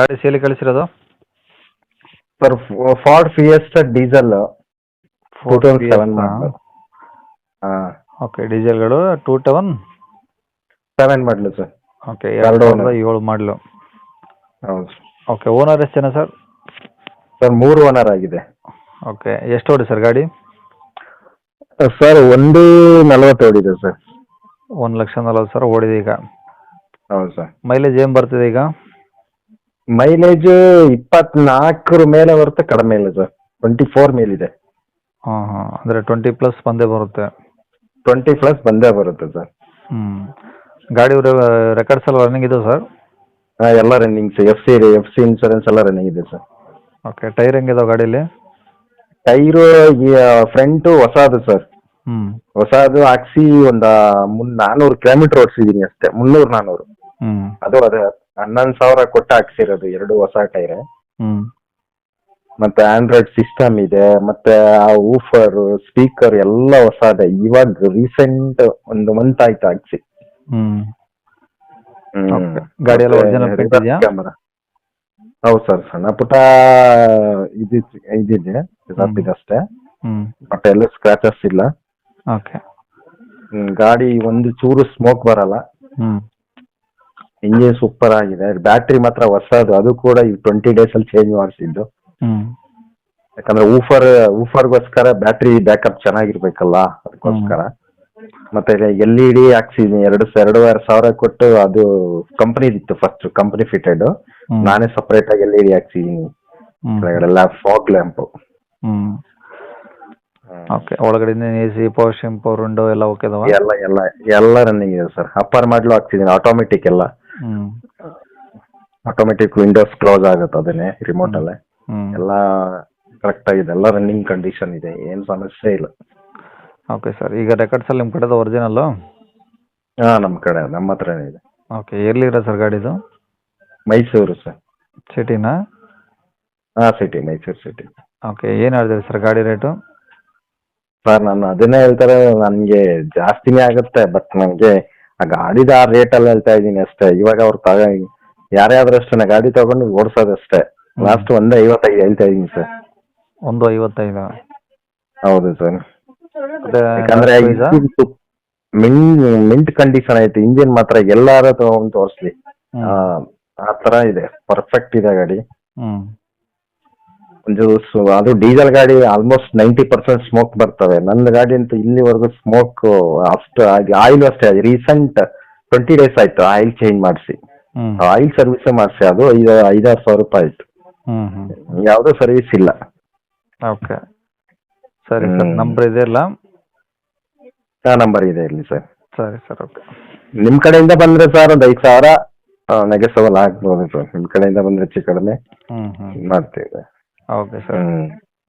ಗಾಡಿ ಸೇಲಿ ಕಳಿಸಿರೋದು sir Ford fiesta diesel 2007 ಮಾಡಲು. ಹಾಂ ಓಕೆ ಡೀಸೆಲ್ಗಳು 7 ಮಾಡಲು ಸರ್. ಓಕೆ ಎರಡು 2007 ಮಾಡಲು. ಹೌದು ಓಕೆ ಓನರ್ ಎಷ್ಟು ಜನ ಸರ್? ಸರ್ 3 ಓನರ್ ಆಗಿದೆ. ಓಕೆ ಎಷ್ಟು ಓಡಿ ಸರ್ ಗಾಡಿ? ಸರ್ 1:40 ಓಡಿದೆ ಸರ್. 1,40,000 ಓಡಿದೆ ಈಗ. ಹೌದು ಸರ್. ಮೈಲೇಜ್ ಏನು ಬರ್ತಿದೆ ಈಗ? ಮೈಲೇಜ್ 24 ಮೇಲೆ ಬರುತ್ತೆ, ಕಡಿಮೆ ಇಲ್ಲ ಸರ್. 24 ಮೇಲಿದೆ. ಹಾಂ ಹಾಂ ಅಂದರೆ 20+ ಬಂದೇ ಬರುತ್ತೆ. 20+ ಬಂದೇ ಬರುತ್ತೆ ಸರ್. ಗಾಡಿ ರೆಕಾರ್ಡ್ಸ್ ಎಲ್ಲ ರನ್ನಿಂಗ್ ಇದೆ ಸರ್? ಎಲ್ಲ running sir. F C insurance ಎಲ್ಲ ರನ್ನಿಂಗ್ ಇದೆ ಸರ್. ಓಕೆ ಟೈರ್ ಹೆಂಗಿದಾವೆ ಗಾಡೀಲಿ? ಟೈರು ಫ್ರಂಟು ಹೊಸದು ಸರ್. ಹೊಸದು ಹಾಕ್ಸಿ ಒಂದು 400 ಕಿಲೋಮೀಟರ್ ಓಡಿಸಿದೀನಿ ಅಷ್ಟೇ. 300-400. ಅದು ಅದೇ 11,000 ಕೊಟ್ಟು ಹಾಕ್ಸಿರೋದು 2 ಹೊಸ ಟೈರ್. ಮತ್ತೆ ಆಂಡ್ರಾಯ್ಡ್ ಸಿಸ್ಟಮ್ ಇದೆ, ಮತ್ತೆ ಆ ಊಫರ್ ಸ್ಪೀಕರ್ ಎಲ್ಲ ಹೊಸದೆ. ಇವಾಗ ರೀಸೆಂಟ್ 1 ಮಂತ್ ಆಯ್ತು ಹಾಕ್ಸಿ. ಗಾಡಿ ಎಲ್ಲ ಒರಿಜಿನಲ್ ಪೇಂಟ್ ಇದೆಯಾ? ಕ್ಯಾಮರಾ ಹೌದು ಸರ್. ಸಣ್ಣ ಪುಟ್ಟ ಇದಿದೆ ಅಷ್ಟೇ, ಬಟ್ ಎಲ್ಲ ಸ್ಕ್ರಾಚಸ್ ಇಲ್ಲ. ಓಕೆ ಗಾಡಿ ಒಂದು ಚೂರು ಸ್ಮೋಕ್ ಬರಲ್ಲ. ಇಂಜಿನ್ ಸೂಪರ್ ಆಗಿದೆ. ಬ್ಯಾಟ್ರಿ ಮಾತ್ರ ಹೊಸದು, ಅದು ಕೂಡ ಈ 20 days ಅಲ್ಲಿ ಚೇಂಜ್ ಮಾಡಿಸಿದ್ದು. ಯಾಕಂದ್ರೆ ಊಫರ್ಗೋಸ್ಕರ ಬ್ಯಾಟ್ರಿ ಬ್ಯಾಕಪ್ ಚೆನ್ನಾಗಿರ್ಬೇಕಲ್ಲ, ಅದಕ್ಕೋಸ್ಕರ. ಮತ್ತೆ LED ಹಾಕ್ಸಿದೀನಿ 2,500 ಕೊಟ್ಟು. ಅದು ಕಂಪನಿದಿತ್ತು ಫಸ್ಟ್, ಕಂಪನಿ ಫಿಟೆಡ್. ನಾನೇ ಸಪರೇಟ್ ಆಗಿ LED ಹಾಕ್ಸಿದೀನಿ. ಕೆಳಗಡೆಲ್ಲ ಫಾಗ್ ಲ್ಯಾಂಪ್. ಓಕೆ ಒಳಗಡೆ AC, power steering, power window ಎಲ್ಲ ಓಕೆ ಅದಾವ? ಎಲ್ಲ ರನ್ನಿಂಗ್ ಇದೆ ಸರ್. ಅಪ್ಪರ್ ಮಾಡ್ಲು ಹಾಕ್ಸಿದೀನಿ, ಆಟೋಮೆಟಿಕ್ ಎಲ್ಲ. ಆಟೋಮೆಟಿಕ್ ವಿಂಡೋಸ್ ಕ್ಲೋಸ್ ಆಗುತ್ತೆ ಅದನ್ನೇ ರಿಮೋಟ್ ಅಲ್ಲೇ. ಎಲ್ಲ ಕರೆಕ್ಟ್ ಆಗಿದೆ, ಎಲ್ಲ ರನ್ನಿಂಗ್ ಕಂಡೀಷನ್ ಇದೆ, ಏನು ಸಮಸ್ಯೆ ಇಲ್ಲ. Okay sir. ಈಗ ರೆಕಾರ್ಡ್ಸ್ ಅಲ್ಲಿ ನಿಮ್ಮ ಕಡೆದು ಒರಿಜಿನಲ್ಲು? ಹಾಂ ನಮ್ಮ ಹತ್ರನೇ ಇದೆ. ಓಕೆ ಎಲ್ಲಿರೋ ಸರ್ ಗಾಡಿದು? ಮೈಸೂರು ಸರ್. ಸಿಟಿನಾ? ಹಾಂ ಸಿಟಿ, ಮೈಸೂರು ಸಿಟಿ. ಓಕೆ ಏನು ಹೇಳ್ತೀರಿ ಸರ್ ಗಾಡಿ ರೇಟು? ಸರ್ ನಾನು ಅದನ್ನೇ ಹೇಳ್ತಾರೆ, ನನಗೆ ಜಾಸ್ತಿನೇ ಆಗುತ್ತೆ. ಬಟ್ ನನಗೆ ಆ ಗಾಡಿದ ಆ ರೇಟಲ್ಲಿ ಹೇಳ್ತಾ ಇದ್ದೀನಿ ಅಷ್ಟೇ. ಇವಾಗ ಅವ್ರು ಯಾರೇ ಆದ್ರೂ ಅಷ್ಟೇ ಗಾಡಿ ತಗೊಂಡು ಓಡಿಸೋದಷ್ಟೇ. ಲಾಸ್ಟ್ 1:55 ಹೇಳ್ತಾ ಇದ್ದೀನಿ ಸರ್. 1:55? ಹೌದು ಸರ್. ಯಾಕಂದ್ರೆ ಮಿಂಟ್ ಕಂಡೀಷನ್ ಐತೆ. ಇಂಜಿನ್ ಮಾತ್ರ ಎಲ್ಲಾರ ತಗೊಂಡು ತೋರಿಸ್ಲಿ, ಆ ತರ ಇದೆ. ಪರ್ಫೆಕ್ಟ್ ಇದೆ ಗಾಡಿ. ಅದು ಡೀಸೆಲ್ ಗಾಡಿ ಆಲ್ಮೋಸ್ಟ್ 90% ಸ್ಮೋಕ್ ಬರ್ತವೆ. ನನ್ನ ಗಾಡಿ ಅಂತೂ ಇಲ್ಲಿವರೆಗೂ ಸ್ಮೋಕ್ ಅಷ್ಟು ಆಗಿ. ಆಯಿಲ್ ಅಷ್ಟೇ, ರೀಸೆಂಟ್ 20 days ಆಯ್ತು ಆಯಿಲ್ ಚೇಂಜ್ ಮಾಡಿಸಿ. ಆಯಿಲ್ ಸರ್ವಿಸ್ ಮಾಡಿಸಿ, ಅದು 5,000-6,000 ರೂಪಾಯಿ ಆಯ್ತು. ಯಾವುದೋ ಸರ್ವಿಸ್ ಇಲ್ಲ. ಓಕೆ ಸರಿ ಸರ್. ನಂಬರ್ ಇದೆ ಅಲ್ಲ? ನಂಬರ್ ಇದೆ ಇರಲಿ ಸರ್. ಸರಿ ಸರ್. ಓಕೆ ನಿಮ್ಮ ಕಡೆಯಿಂದ ಬಂದ್ರೆ ಸರ್ ಒಂದು 5,000 ನೆಗೆಸಬಲ್ ಆಗ್ಬೋದು ಸರ್. ನಿಮ್ಮ ಕಡೆಯಿಂದ ಬಂದ್ರೆ ಹೆಚ್ಚು ಕಡಿಮೆ ಮಾಡ್ತೀವಿ. Okay sir.